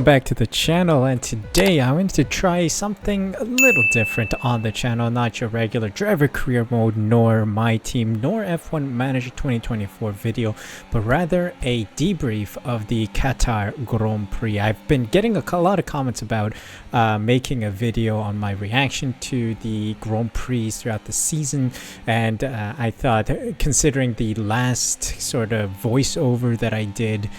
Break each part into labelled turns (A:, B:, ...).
A: Welcome back to the channel, and today I wanted to try something a little different on the channel. Not your regular driver career mode, nor my team, nor F1 Manager 2024 video, but rather a debrief of the Qatar Grand Prix. I've been getting a lot of comments about making a video on my reaction to the Grand Prix throughout the season, and I thought, considering the last sort of voiceover that I did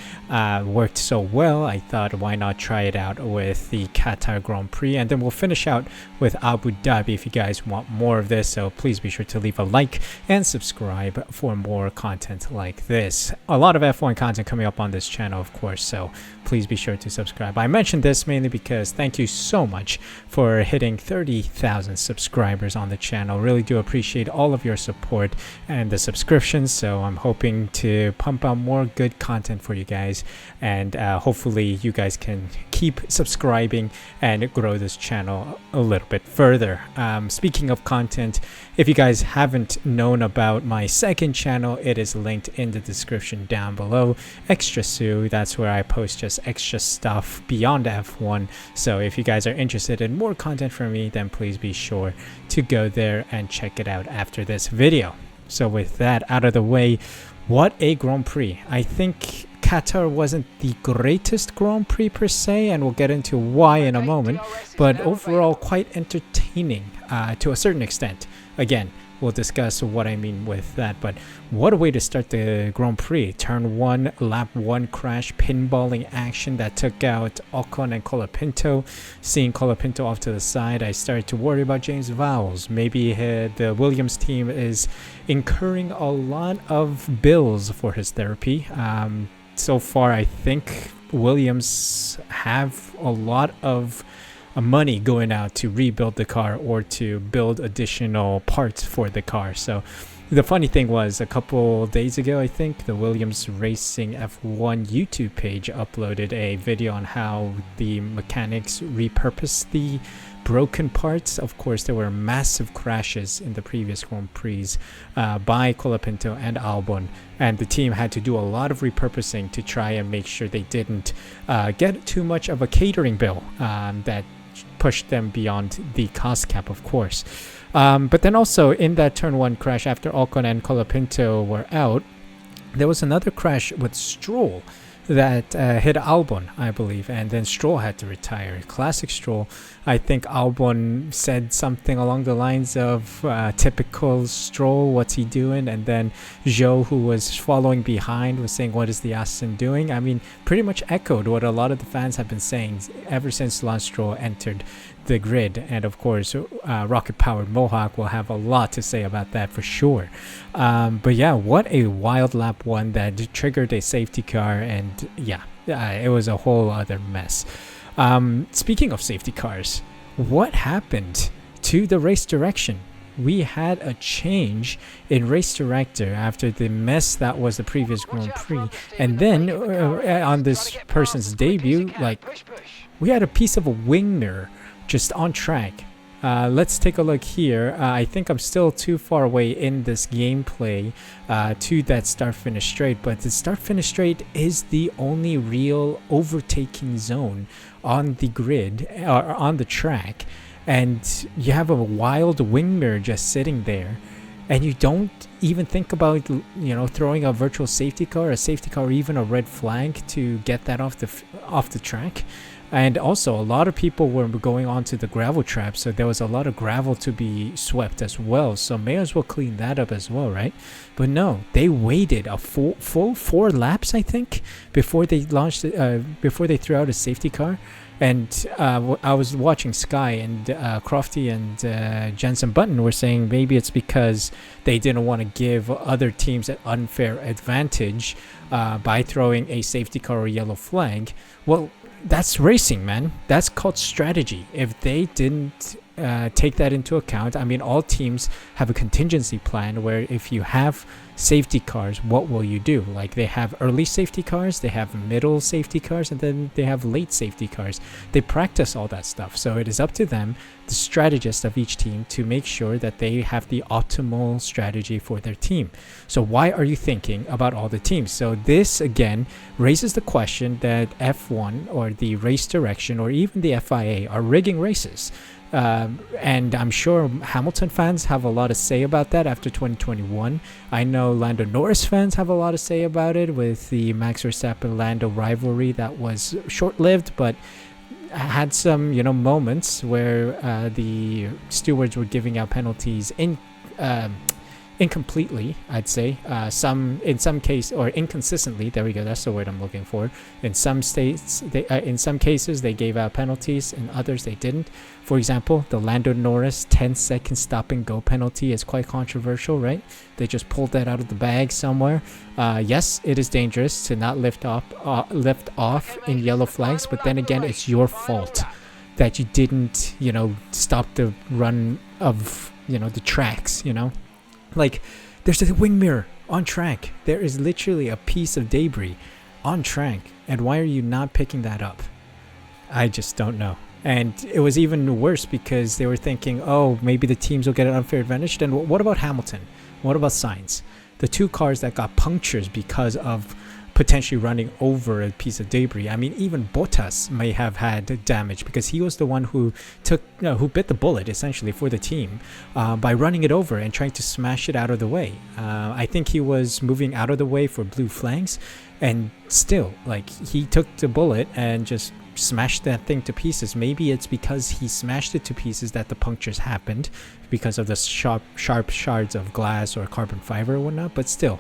A: worked so well, I thought, why not try it out with the Qatar Grand Prix, and then we'll finish out with Abu Dhabi if you guys want more of this. So please be sure to leave a like and subscribe for more content like this. A lot of F1 content coming up on this channel, of course, so please be sure to subscribe. I mentioned this mainly because thank you so much for hitting 30,000 subscribers on the channel. Really do appreciate all of your support and the subscriptions, so I'm hoping to pump out more good content for you guys, and hopefully you guys can keep subscribing and grow this channel a little bit further. Speaking of content, if you guys haven't known about my second channel, it is linked in the description down below. Extra Suh, that's where I post just extra stuff beyond F1. So if you guys are interested in more content from me, then please be sure to go there and check it out after this video. So with that out of the way, what a Grand Prix. I think Qatar wasn't the greatest Grand Prix per se, and we'll get into why in a moment, but overall quite entertaining to a certain extent. Again, we'll discuss what I mean with that, but what a way to start the Grand Prix. Turn 1, lap 1 crash, pinballing action that took out Ocon and Colapinto. Seeing Colapinto off to the side, I started to worry about James Vowles. Maybe the Williams team is incurring a lot of bills for his therapy. So far, I think Williams have a lot of money going out to rebuild the car or to build additional parts for the car. So the funny thing was, a couple days ago, I think the Williams Racing F1 YouTube page uploaded a video on how the mechanics repurposed the broken parts. Of course, there were massive crashes in the previous Grand Prix by Colapinto and Albon, and the team had to do a lot of repurposing to try and make sure they didn't get too much of a catering bill that pushed them beyond the cost cap, of course. But then also in that turn 1 crash, after Ocon and Colapinto were out, there was another crash with Stroll that hit Albon, I believe, and then Stroll had to retire. Classic Stroll. I think Albon said something along the lines of typical Stroll, what's he doing? And then Zhou, who was following behind, was saying, what is the Aston doing? I mean, pretty much echoed what a lot of the fans have been saying ever since Lance Stroll entered the grid. And of course, rocket powered Mohawk will have a lot to say about that for sure. But yeah, what a wild lap 1 that triggered a safety car, and yeah, it was a whole other mess. Speaking of safety cars, what happened to the race direction? We had a change in race director after the mess that was the previous Grand Prix, and then on this person's debut, like, we had a piece of a wing mirror just on track. Let's take a look here. I think I'm still too far away in this gameplay to that start-finish straight, but the start-finish straight is the only real overtaking zone on the grid, or on the track, and you have a wild wing mirror just sitting there, and you don't even think about, you know, throwing a virtual safety car, or even a red flag to get that off the track. And also, a lot of people were going onto the gravel trap, so there was a lot of gravel to be swept as well. So may as well clean that up as well, right? But no, they waited a full 4 laps, I think, before they launched, before they threw out a safety car. And I was watching Sky, and Crofty and Jensen Button were saying maybe it's because they didn't want to give other teams an unfair advantage by throwing a safety car or yellow flag. Well, that's racing, man. That's called strategy. If they didn't take that into account. I mean, all teams have a contingency plan where if you have safety cars, what will you do? Like, they have early safety cars, they have middle safety cars, and then they have late safety cars. They practice all that stuff. So it is up to them, the strategist of each team, to make sure that they have the optimal strategy for their team. So why are you thinking about all the teams? So this again raises the question that F1 or the race direction or even the FIA are rigging races. And I'm sure Hamilton fans have a lot to say about that after 2021. I know Lando Norris fans have a lot to say about it with the Max Verstappen-Lando rivalry that was short-lived, but had some, moments where the stewards were giving out penalties incompletely, I'd say. In some case, or inconsistently. There we go. That's the word I'm looking for. In some states, in some cases, they gave out penalties. In others, they didn't. For example, the Lando Norris 10-second stop and go penalty is quite controversial, right? They just pulled that out of the bag somewhere. Yes, it is dangerous to not lift off in yellow flags, but then again, it's your fault that you didn't, stop the run of, the tracks, Like, there's a wing mirror on track. There is literally a piece of debris on track. And why are you not picking that up? I just don't know. And it was even worse because they were thinking, oh, maybe the teams will get an unfair advantage. Then what about Hamilton? What about Sainz? The two cars that got punctures because of potentially running over a piece of debris. I mean, even Bottas may have had damage because he was the one who bit the bullet essentially for the team by running it over and trying to smash it out of the way. I think he was moving out of the way for blue flags, and still, like, he took the bullet and just smashed that thing to pieces. Maybe it's because he smashed it to pieces that the punctures happened because of the sharp shards of glass or carbon fiber or whatnot, but still.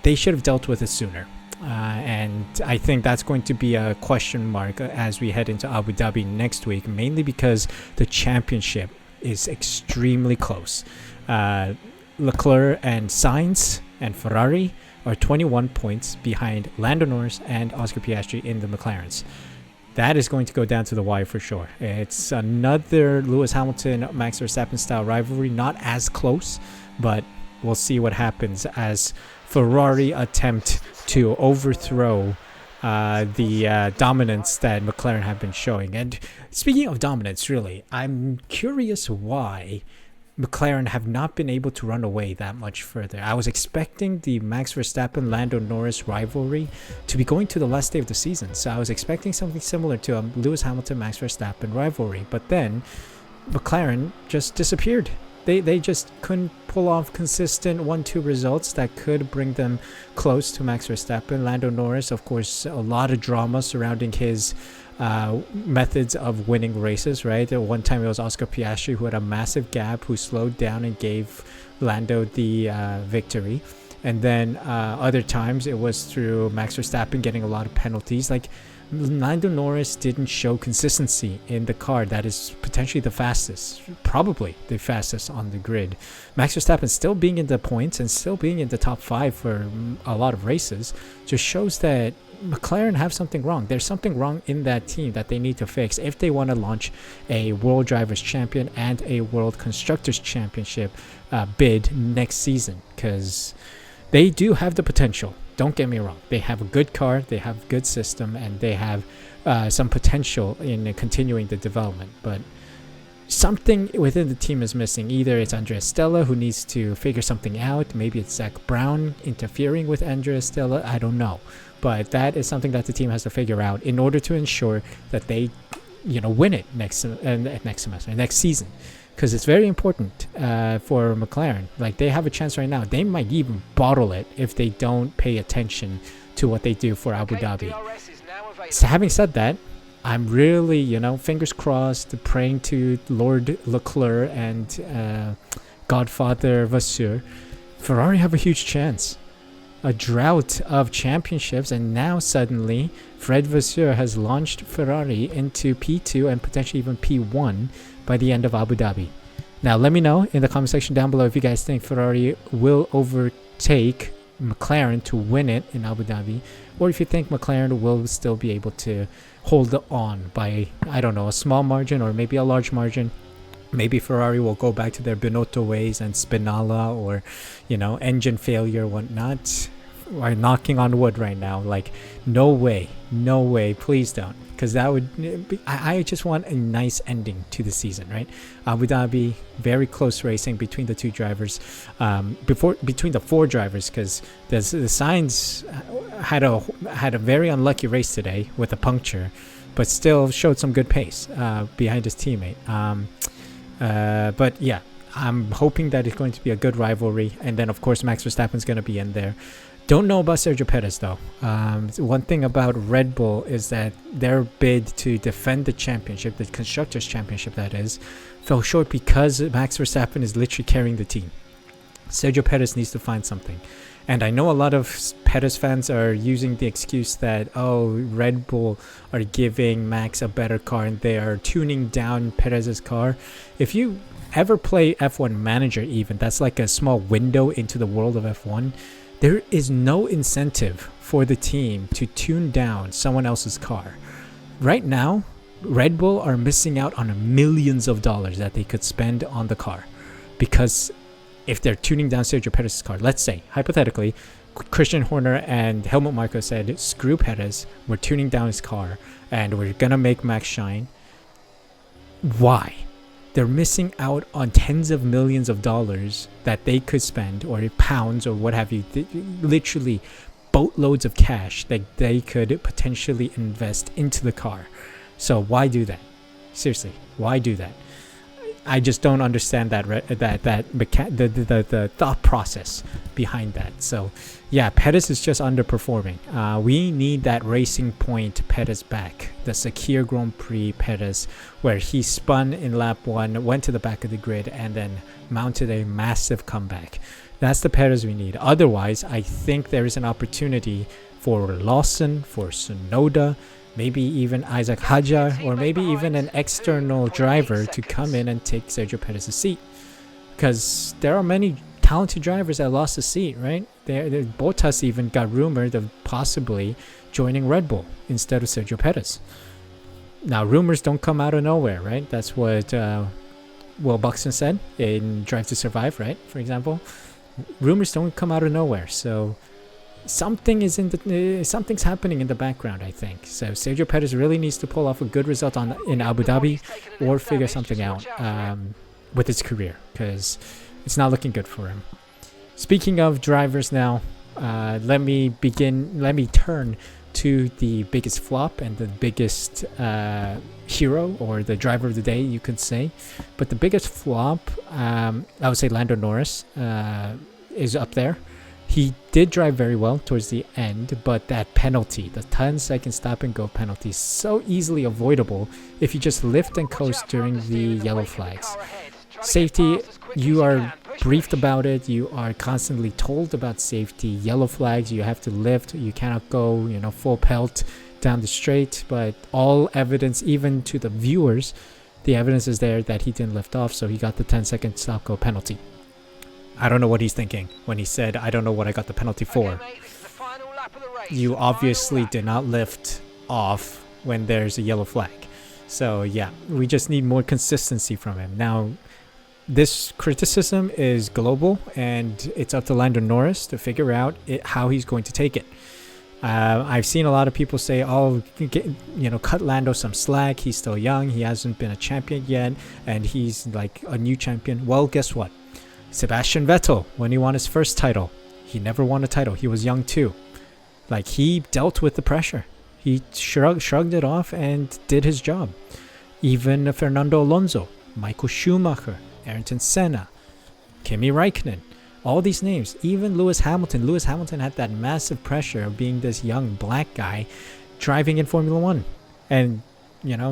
A: They should have dealt with it sooner. And I think that's going to be a question mark as we head into Abu Dhabi next week, mainly because the championship is extremely close. Leclerc and Sainz and Ferrari are 21 points behind Lando Norris and Oscar Piastri in the McLarens. That is going to go down to the wire for sure. It's another Lewis Hamilton, Max Verstappen style rivalry, not as close, but we'll see what happens as Ferrari attempt to overthrow the dominance that McLaren have been showing. And speaking of dominance, really, I'm curious why McLaren have not been able to run away that much further. I was expecting the Max Verstappen Lando Norris rivalry to be going to the last day of the season, so I was expecting something similar to a Lewis Hamilton Max Verstappen rivalry, but then McLaren just disappeared. They just couldn't pull off consistent 1-2 results that could bring them close to Max Verstappen. Lando Norris, of course, a lot of drama surrounding his methods of winning races, right? At one time it was Oscar Piastri who had a massive gap, who slowed down and gave Lando the victory. And then other times it was through Max Verstappen getting a lot of penalties. Like, Lando Norris didn't show consistency in the car that is potentially the fastest, probably the fastest on the grid. Max Verstappen still being in the points and still being in the top 5 for a lot of races just shows that McLaren have something wrong. There's something wrong in that team that they need to fix if they want to launch a World Drivers' Champion and a World Constructors' Championship bid next season, because they do have the potential. Don't get me wrong. They have a good car, they have a good system, and they have some potential in continuing the development. But something within the team is missing. Either it's Andrea Stella who needs to figure something out. Maybe it's Zach Brown interfering with Andrea Stella. I don't know. But that is something that the team has to figure out in order to ensure that they, win it next season. Because it's very important for McLaren. Like, they have a chance right now. They might even bottle it if they don't pay attention to what they do for Abu Dhabi. So having said that, I'm really, fingers crossed, praying to Lord Leclerc and Godfather Vasseur. Ferrari have a huge chance. A drought of championships, and now suddenly Fred Vasseur has launched Ferrari into P2 and potentially even P1 by the end of Abu Dhabi. Now let me know in the comment section down below if you guys think Ferrari will overtake McLaren to win it in Abu Dhabi, or if you think McLaren will still be able to hold on by, I don't know, a small margin or maybe a large margin. Maybe Ferrari will go back to their Binotto ways and Spinalla, or, engine failure, whatnot. We're knocking on wood right now. Like, no way, please don't. Because that would be, I just want a nice ending to the season, right? Abu Dhabi, very close racing between the two drivers, between the four drivers, because the Sainz had a very unlucky race today with a puncture, but still showed some good pace behind his teammate. But yeah, I'm hoping that it's going to be a good rivalry, and then of course Max Verstappen's going to be in there. Don't know about Sergio Perez though. One thing about Red Bull is that their bid to defend the championship, the Constructors' Championship that is, fell short because Max Verstappen is literally carrying the team. Sergio Perez needs to find something. And I know a lot of Perez fans are using the excuse that, Red Bull are giving Max a better car and they are tuning down Perez's car. If you ever play F1 Manager even, that's like a small window into the world of F1. There is no incentive for the team to tune down someone else's car. Right now, Red Bull are missing out on millions of dollars that they could spend on the car. Because if they're tuning down Sergio Perez's car, let's say, hypothetically, Christian Horner and Helmut Marko said, screw Perez, we're tuning down his car, and we're going to make Max shine. Why? They're missing out on tens of millions of dollars that they could spend, or pounds, or what have you, literally boatloads of cash that they could potentially invest into the car. So why do that? Seriously, why do that? I just don't understand the thought process behind that. So yeah, Perez is just underperforming. We need that Racing Point Perez back, the Qatar Grand Prix Perez, where he spun in lap 1, went to the back of the grid, and then mounted a massive comeback. That's the Perez we need. Otherwise, I think there is an opportunity for Lawson, for Tsunoda, maybe even Isaac Hadjar, or maybe even an external driver to come in and take Sergio Perez's seat. Because there are many talented drivers that lost a seat, right? Bottas even got rumored of possibly joining Red Bull instead of Sergio Perez. Now, rumors don't come out of nowhere, right? That's what Will Buxton said in Drive to Survive, right? For example, rumors don't come out of nowhere. So something's happening in the background, I think. So Sergio Perez really needs to pull off a good result in Abu Dhabi, or figure something out with his career, because it's not looking good for him. Speaking of drivers now, let me turn to the biggest flop and the biggest hero, or the driver of the day, you could say. But the biggest flop, I would say Lando Norris is up there. He did drive very well towards the end, but that penalty, the 10-second stop and go penalty, is so easily avoidable if you just lift and coast during the yellow flags. Safety, you are briefed about it, you are constantly told about safety. Yellow flags, you have to lift, you cannot go, full pelt down the straight, but all evidence, even to the viewers, the evidence is there that he didn't lift off, so he got the 10-second stop go penalty. I don't know what he's thinking when he said, I don't know what I got the penalty for. You obviously did not lift off when there's a yellow flag. So yeah, we just need more consistency from him. Now, this criticism is global, and it's up to Lando Norris to figure out how he's going to take it. I've seen a lot of people say, cut Lando some slack. He's still young. He hasn't been a champion yet, and he's like a new champion. Well, guess what? Sebastian Vettel, when he won his first title, he never won a title. He was young too. Like, he dealt with the pressure. He shrugged it off and did his job. Even Fernando Alonso, Michael Schumacher, Ayrton Senna, Kimi Räikkönen, all these names, even Lewis Hamilton. Lewis Hamilton had that massive pressure of being this young black guy driving in Formula One and,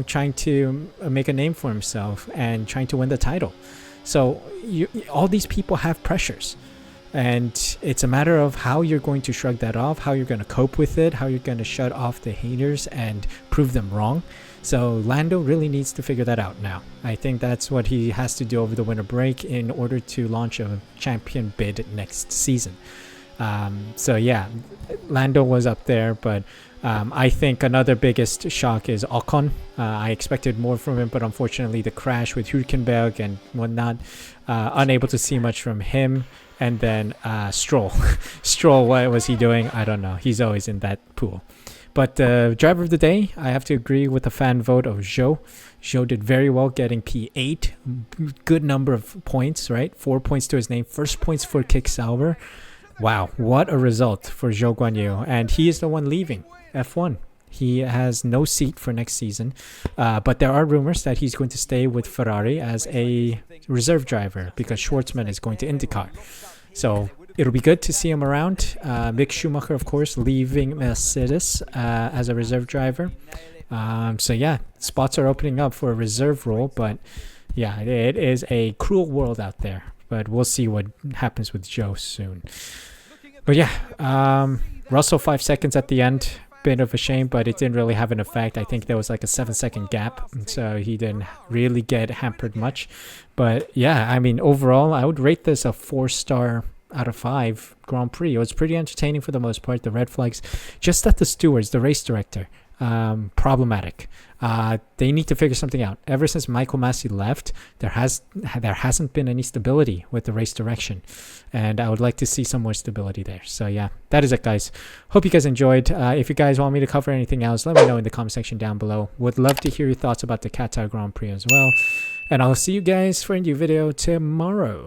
A: trying to make a name for himself and trying to win the title. So all these people have pressures, and it's a matter of how you're going to shrug that off, how you're going to cope with it, how you're going to shut off the haters and prove them wrong. So Lando really needs to figure that out now. I think that's what he has to do over the winter break in order to launch a champion bid next season. So yeah, Lando was up there, but I think another biggest shock is Ocon. I expected more from him, but unfortunately the crash with Hülkenberg and whatnot, unable to see much from him. And then Stroll. Stroll, what was he doing? I don't know. He's always in that pool. But driver of the day, I have to agree with the fan vote of Zhou. Zhou did very well, getting P8. Good number of points, right? 4 points to his name. First points for Kick Sauber. Wow, what a result for Zhou Guanyu. And he is the one leaving F1. He has no seat for next season. But there are rumors that he's going to stay with Ferrari as a reserve driver because Schwartzman is going to IndyCar. So it'll be good to see him around. Mick Schumacher, of course, leaving Mercedes as a reserve driver. So yeah, spots are opening up for a reserve role. But yeah, it is a cruel world out there. But we'll see what happens with Joe soon. But yeah, Russell 5 seconds at the end. Bit of a shame, but it didn't really have an effect. I think there was like a 7-second gap, so he didn't really get hampered much. But yeah, I mean, overall, I would rate this a 4-star out of 5 Grand Prix. It was pretty entertaining for the most part. The red flags, just that the stewards, the race director, problematic. They need to figure something out. Ever since Michael Massey left, there hasn't been any stability with the race direction, and I would like to see some more stability there. So yeah, that is it, guys. Hope you guys enjoyed. If you guys want me to cover anything else, let me know in the comment section down below. Would love to hear your thoughts about the Qatar Grand Prix as well, and I'll see you guys for a new video tomorrow.